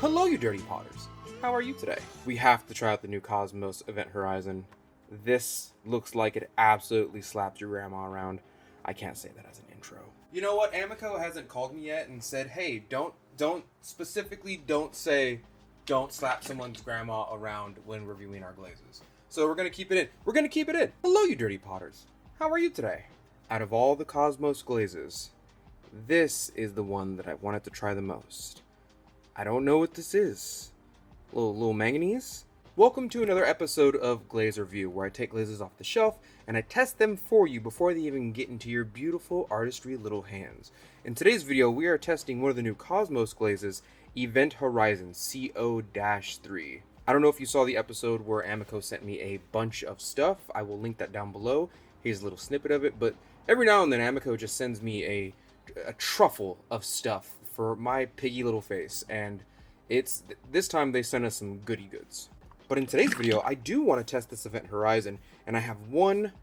Hello, you dirty potters. How are you today? We have to try out the new Cosmos Event Horizon. This looks like it absolutely slaps your grandma around. I can't say that as an intro. You know what? Amico hasn't called me yet and said, hey, don't say don't slap someone's grandma around when reviewing our glazes. So we're gonna keep it in. Hello, you dirty potters. How are you today? Out of all the Cosmos glazes, this is the one that I wanted to try the most. I don't know what this is. Little manganese? Welcome to another episode of Glaze Review, where I take glazes off the shelf and I test them for you before they even get into your beautiful artistry little hands. In today's video, we are testing one of the new Cosmos glazes, Event Horizon co-03. I don't know if you saw the episode where Amico sent me a bunch of stuff. I will link that down below. Here's a little snippet of it, but every now and then Amico just sends me a truffle of stuff for my piggy little face, and this time they sent us some goody goods. But in today's video, I do want to test this Event Horizon, and I have one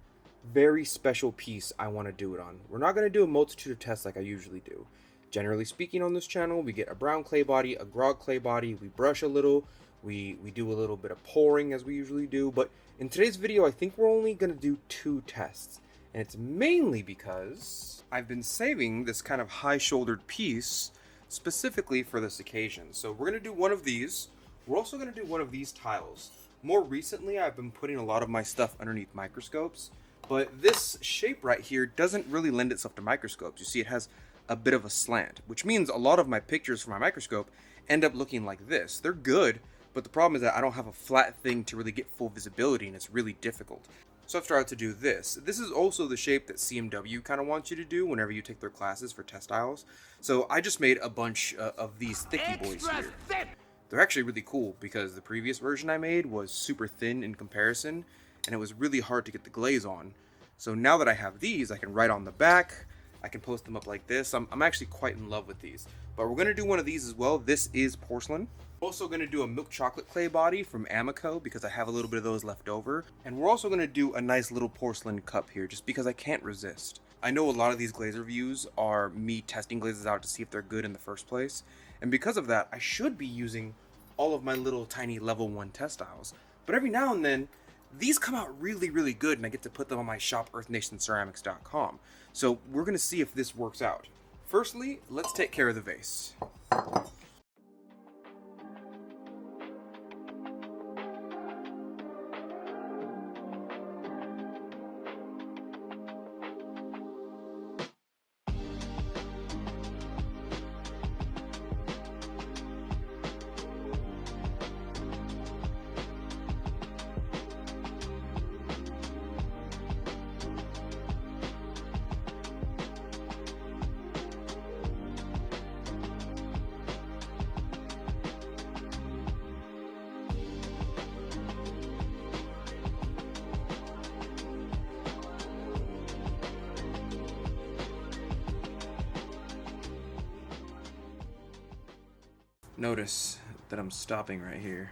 very special piece I want to do it on. We're not going to do a multitude of tests like I usually do. Generally speaking, on this channel, we get a brown clay body, a grog clay body, we brush a little, we do a little bit of pouring as we usually do, but in today's video, I think we're only going to do 2 tests. And it's mainly because I've been saving this kind of high-shouldered piece specifically for this occasion. So we're going to do one of these. We're also going to do one of these tiles. More recently, I've been putting a lot of my stuff underneath microscopes, but this shape right here doesn't really lend itself to microscopes. You see, it has a bit of a slant, which means a lot of my pictures from my microscope end up looking like this. They're good, but the problem is that I don't have a flat thing to really get full visibility, and it's really difficult. So I've tried to do this. This is also the shape that CMW kind of wants you to do whenever you take their classes for test tiles. So I just made a bunch of these thicky boys here. They're actually really cool because the previous version I made was super thin in comparison, and it was really hard to get the glaze on. So now that I have these, I can write on the back, I can post them up like this. I'm actually quite in love with these. But we're going to do one of these as well. This is porcelain. Also going to do a milk chocolate clay body from Amico because I have a little bit of those left over. And we're also going to do a nice little porcelain cup here just because I can't resist. I know a lot of these glaze reviews are me testing glazes out to see if they're good in the first place. And because of that, I should be using all of my little tiny level 1 test tiles. But every now and then, these come out really, really good and I get to put them on my shop earthnationceramics.com. So we're going to see if this works out. Firstly, let's take care of the vase. Notice that I'm stopping right here.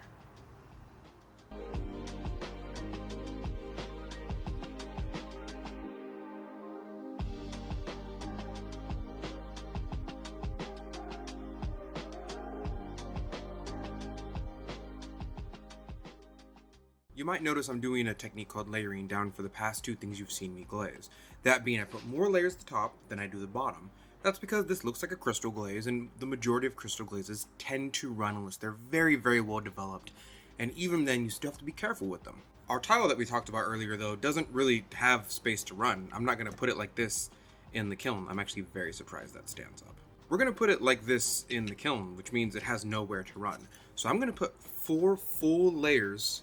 You might notice I'm doing a technique called layering down for the past 2 things you've seen me glaze. That being, I put more layers at the top than I do the bottom. That's because this looks like a crystal glaze, and the majority of crystal glazes tend to run unless they're very, very well developed. And even then, you still have to be careful with them. Our tile that we talked about earlier, though, doesn't really have space to run. I'm not going to put it like this in the kiln. I'm actually very surprised that stands up. We're going to put it like this in the kiln, which means it has nowhere to run. So I'm going to put 4 full layers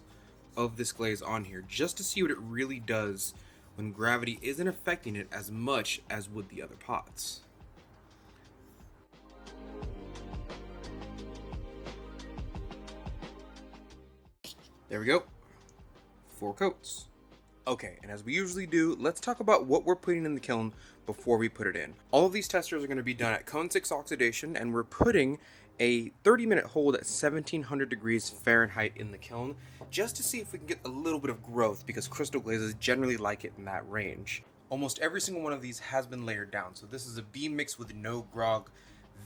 of this glaze on here just to see what it really does when gravity isn't affecting it as much as would the other pots. There we go. 4 coats. Okay, and as we usually do, let's talk about what we're putting in the kiln before we put it in. All of these testers are going to be done at cone 6 oxidation, and we're putting a 30-minute hold at 1700 degrees Fahrenheit in the kiln, just to see if we can get a little bit of growth, because crystal glazes generally like it in that range. Almost every single one of these has been layered down, so this is a B mix with no grog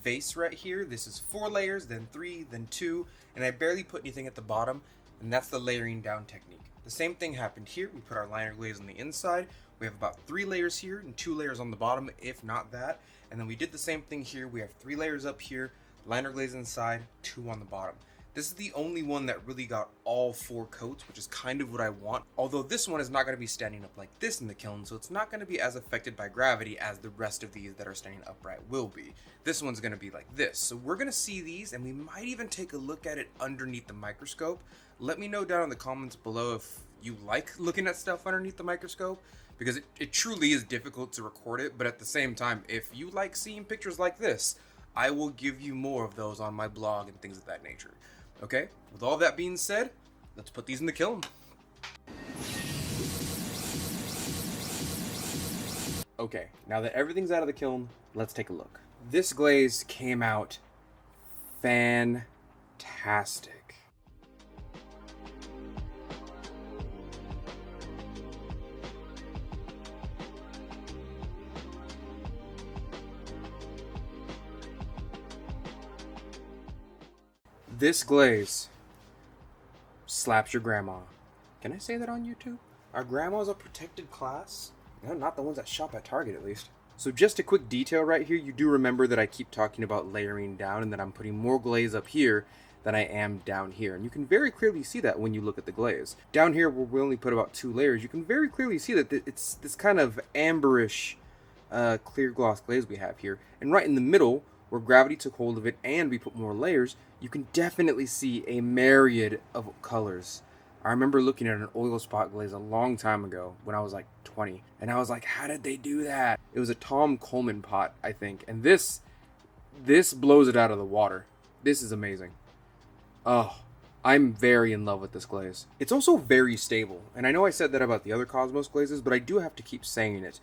vase right here. This is 4 layers, then 3, then 2, and I barely put anything at the bottom, and that's the layering down technique. The same thing happened here. We put our liner glaze on the inside. We have about 3 layers here and 2 layers on the bottom, if not that. And then we did the same thing here. We have 3 layers up here, liner glaze inside, 2 on the bottom. This is the only one that really got all 4 coats, which is kind of what I want. Although this one is not going to be standing up like this in the kiln, so it's not going to be as affected by gravity as the rest of these that are standing upright will be. This one's going to be like this. So we're going to see these, and we might even take a look at it underneath the microscope. Let me know down in the comments below if you like looking at stuff underneath the microscope, because it truly is difficult to record it, but at the same time, if you like seeing pictures like this, I will give you more of those on my blog and things of that nature. Okay, with all that being said, let's put these in the kiln. Okay, now that everything's out of the kiln, let's take a look. This glaze came out fantastic. This glaze slaps your grandma. Can I say that on YouTube? Are grandmas a protected class? No, not the ones that shop at Target, at least. So just a quick detail right here. You do remember that I keep talking about layering down and that I'm putting more glaze up here than I am down here. And you can very clearly see that when you look at the glaze. Down here, where we only put about 2 layers, you can very clearly see that it's this kind of amberish clear gloss glaze we have here. And right in the middle, where gravity took hold of it and we put more layers, you can definitely see a myriad of colors. I remember looking at an oil spot glaze a long time ago when I was like 20, and I was like, how did they do that? It was a Tom Coleman pot, I think, and this blows it out of the water. This is amazing. Oh, I'm very in love with this glaze. It's also very stable, and I know I said that about the other Cosmos glazes, but I do have to keep saying it.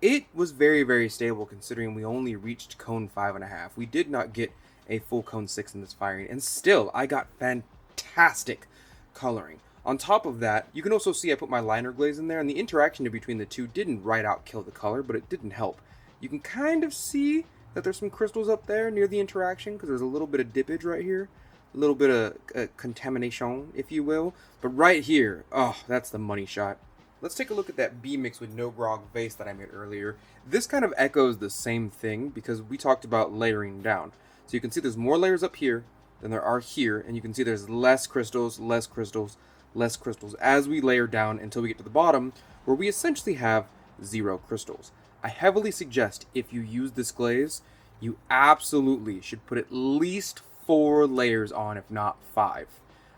It was very, very stable considering we only reached cone 5.5. We did not get a full cone 6 in this firing, and still I got fantastic coloring. On top of that, you can also see I put my liner glaze in there, and the interaction between the two didn't right out kill the color, but it didn't help. You can kind of see that there's some crystals up there near the interaction because there's a little bit of dippage right here, a little bit of contamination, if you will. But right here, oh, that's the money shot. Let's take a look at that B mix with no grog vase that I made earlier. This kind of echoes the same thing because we talked about layering down. So you can see there's more layers up here than there are here, and you can see there's less crystals, less crystals, less crystals as we layer down until we get to the bottom where we essentially have 0 crystals. I heavily suggest if you use this glaze, you absolutely should put at least 4 layers on, if not 5,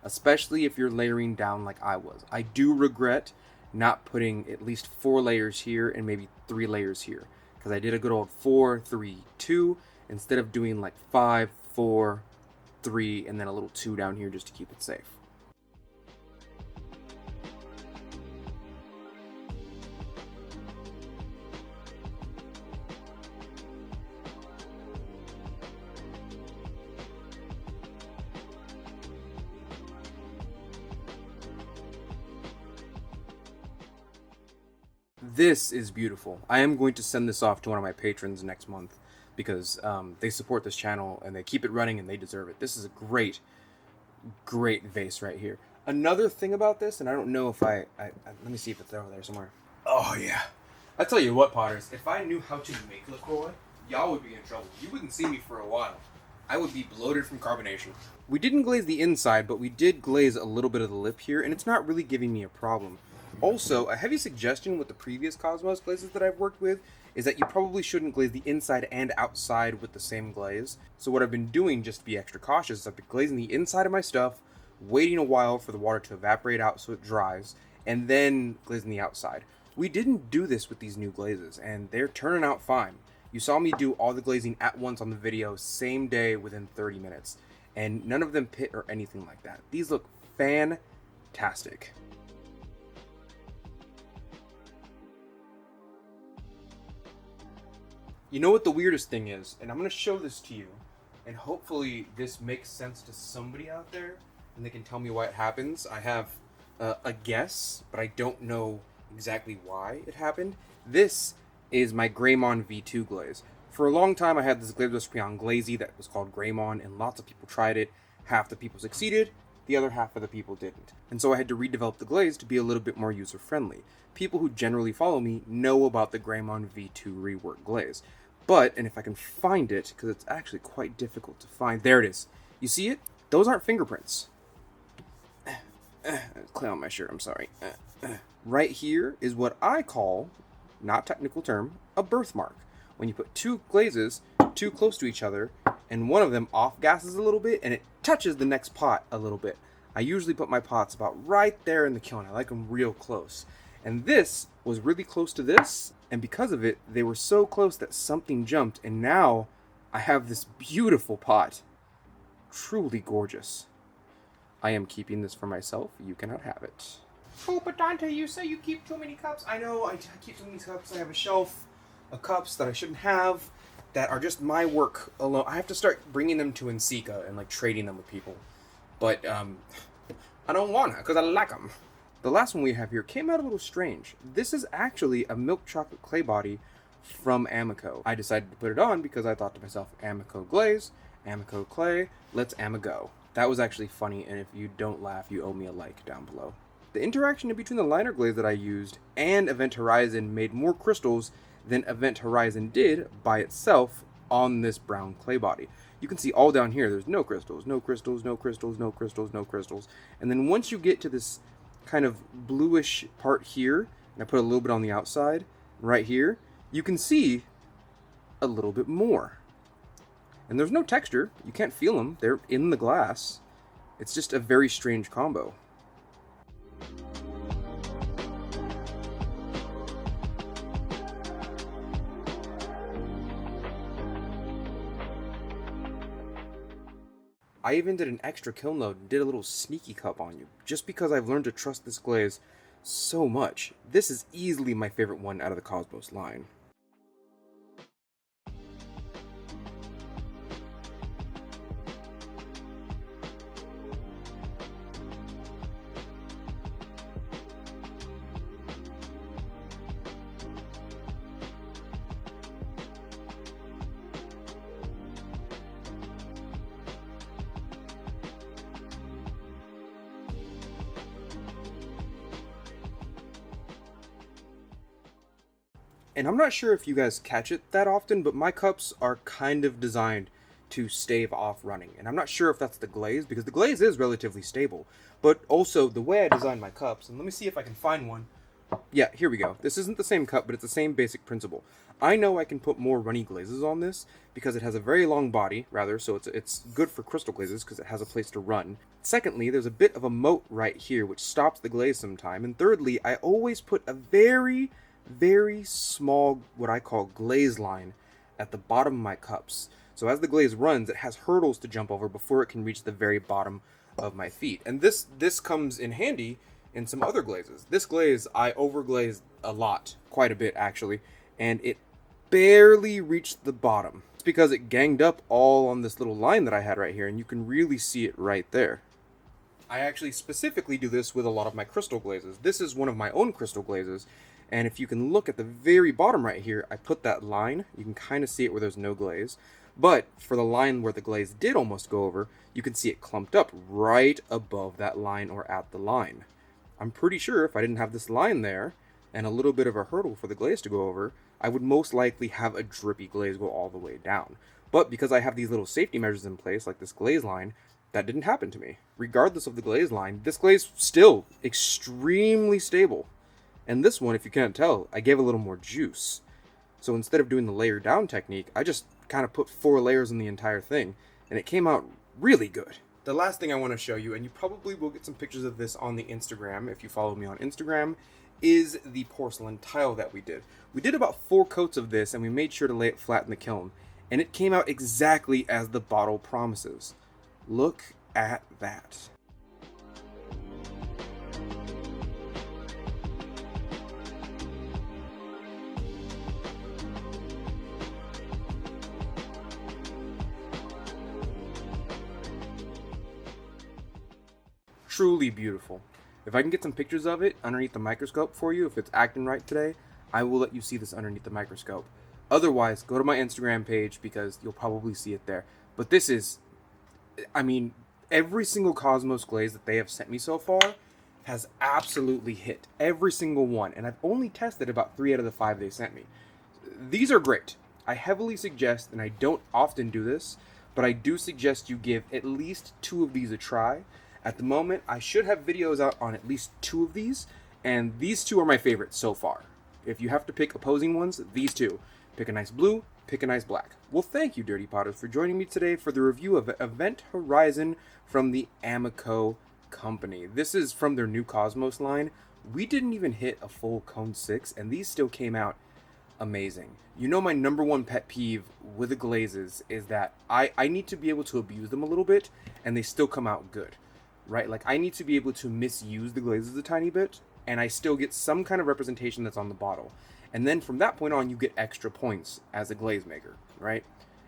especially if you're layering down like I was. I do regret not putting at least 4 layers here and maybe 3 layers here because I did a good old 4, 3, 2 instead of doing like 5, 4, 3 and then a little 2 down here just to keep it safe. This is beautiful. I am going to send this off to one of my patrons next month because they support this channel and they keep it running and they deserve it. This is a great, great vase right here. Another thing about this, and I don't know if let me see if it's over there somewhere. Oh yeah. I tell you what, Potters, if I knew how to make LaCroix, y'all would be in trouble. You wouldn't see me for a while. I would be bloated from carbonation. We didn't glaze the inside, but we did glaze a little bit of the lip here, and it's not really giving me a problem. Also, a heavy suggestion with the previous Cosmos glazes that I've worked with is that you probably shouldn't glaze the inside and outside with the same glaze. So what I've been doing, just to be extra cautious, is I've been glazing the inside of my stuff, waiting a while for the water to evaporate out so it dries, and then glazing the outside. We didn't do this with these new glazes, and they're turning out fine. You saw me do all the glazing at once on the video, same day within 30 minutes, and none of them pit or anything like that. These look fantastic. You know what the weirdest thing is? And I'm going to show this to you, and hopefully this makes sense to somebody out there, and they can tell me why it happens. I have a guess, but I don't know exactly why it happened. This is my Greymon V2 glaze. For a long time, I had this glaze recipe on Glazy that was called Greymon, and lots of people tried it. Half the people succeeded, the other half of the people didn't. And so I had to redevelop the glaze to be a little bit more user-friendly. People who generally follow me know about the Greymon V2 rework glaze. But, and if I can find it, because it's actually quite difficult to find, there it is. You see it? Those aren't fingerprints. Clay on my shirt, I'm sorry. Right here is what I call, not technical term, a birthmark. When you put two glazes too close to each other, and one of them off-gasses a little bit, and it touches the next pot a little bit. I usually put my pots about right there in the kiln. I like them real close. And this was really close to this, and because of it, they were so close that something jumped, and now I have this beautiful pot. Truly gorgeous. I am keeping this for myself. You cannot have it. Oh, but Dante, you say you keep too many cups. I know, I keep too many cups. I have a shelf of cups that I shouldn't have that are just my work alone. I have to start bringing them to Ensika and like trading them with people. But I don't wanna because I like them. The last one we have here came out a little strange. This is actually a milk chocolate clay body from Amico. I decided to put it on because I thought to myself, Amico glaze, Amico clay, let's Amigo. That was actually funny, and if you don't laugh, you owe me a like down below. The interaction in between the liner glaze that I used and Event Horizon made more crystals than Event Horizon did by itself on this brown clay body. You can see all down here, there's no crystals, no crystals, no crystals, no crystals, no crystals. And then once you get to this kind of bluish part here, and I put a little bit on the outside, right here, you can see a little bit more. And there's no texture, you can't feel them, they're in the glass. It's just a very strange combo. I even did an extra kiln load and did a little sneaky cup on you, just because I've learned to trust this glaze so much. This is easily my favorite one out of the Cosmos line. And I'm not sure if you guys catch it that often, but my cups are kind of designed to stave off running. And I'm not sure if that's the glaze, because the glaze is relatively stable. But also, the way I designed my cups, and let me see if I can find one. Yeah, here we go. This isn't the same cup, but it's the same basic principle. I know I can put more runny glazes on this, because it has a very long body, so it's good for crystal glazes, because it has a place to run. Secondly, there's a bit of a moat right here, which stops the glaze sometime. And thirdly, I always put a very small, what I call glaze line at the bottom of my cups. So as the glaze runs, it has hurdles to jump over before it can reach the very bottom of my feet. And this comes in handy in some other glazes. This glaze, I overglazed a lot, quite a bit actually, and it barely reached the bottom. It's because it ganged up all on this little line that I had right here, and you can really see it right there. I actually specifically do this with a lot of my crystal glazes. This is one of my own crystal glazes, and if you can look at the very bottom right here, I put that line. You can kind of see it where there's no glaze. But for the line where the glaze did almost go over, you can see it clumped up right above that line or at the line. I'm pretty sure if I didn't have this line there and a little bit of a hurdle for the glaze to go over, I would most likely have a drippy glaze go all the way down. But because I have these little safety measures in place, like this glaze line, that didn't happen to me. Regardless of the glaze line, this glaze still extremely stable. And this one, if you can't tell, I gave a little more juice. So instead of doing the layer down technique, I just kind of put 4 layers in the entire thing, and it came out really good. The last thing I want to show you, and you probably will get some pictures of this on the Instagram if you follow me on Instagram, is the porcelain tile that we did. We did about 4 coats of this, and we made sure to lay it flat in the kiln, and it came out exactly as the bottle promises. Look at that. Truly beautiful. If I can get some pictures of it underneath the microscope for you, if it's acting right today, I will let you see this underneath the microscope. Otherwise, go to my Instagram page because you'll probably see it there. But this is, I mean, every single Cosmos glaze that they have sent me so far has absolutely hit. Every single one. And I've only tested about 3 out of the 5 they sent me. These are great. I heavily suggest, and I don't often do this, but I do suggest you give at least 2 of these a try. At the moment, I should have videos out on at least 2 of these, and these 2 are my favorites so far. If you have to pick opposing ones, these 2. Pick a nice blue, pick a nice black. Well, thank you, Dirty Potters, for joining me today for the review of Event Horizon from the Amico company. This is from their new Cosmos line. We didn't even hit a full cone 6, and these still came out amazing. You know, my number one pet peeve with the glazes is that I need to be able to abuse them a little bit, and they still come out good, right? Like, I need to be able to misuse the glazes a tiny bit, and I still get some kind of representation that's on the bottle. And then from that point on, you get extra points as a glaze maker, right?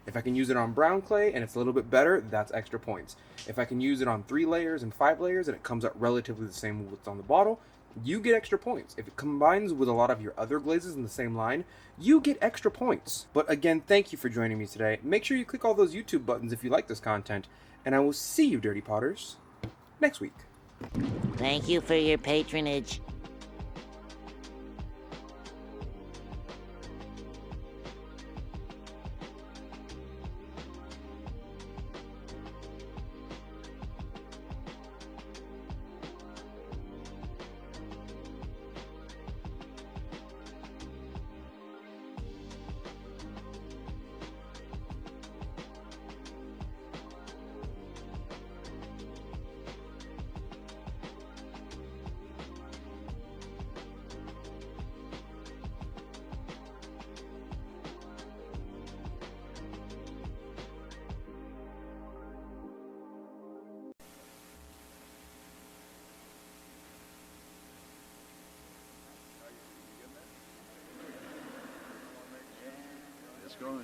If I can use it on brown clay and it's a little bit better, that's extra points. If I can use it on 3 layers and 5 layers and it comes out relatively the same with what's on the bottle, you get extra points. If it combines with a lot of your other glazes in the same line, you get extra points. But again, thank you for joining me today. Make sure you click all those YouTube buttons if you like this content, and I will see you, Dirty Potters, next week. Thank you for your patronage. It's going.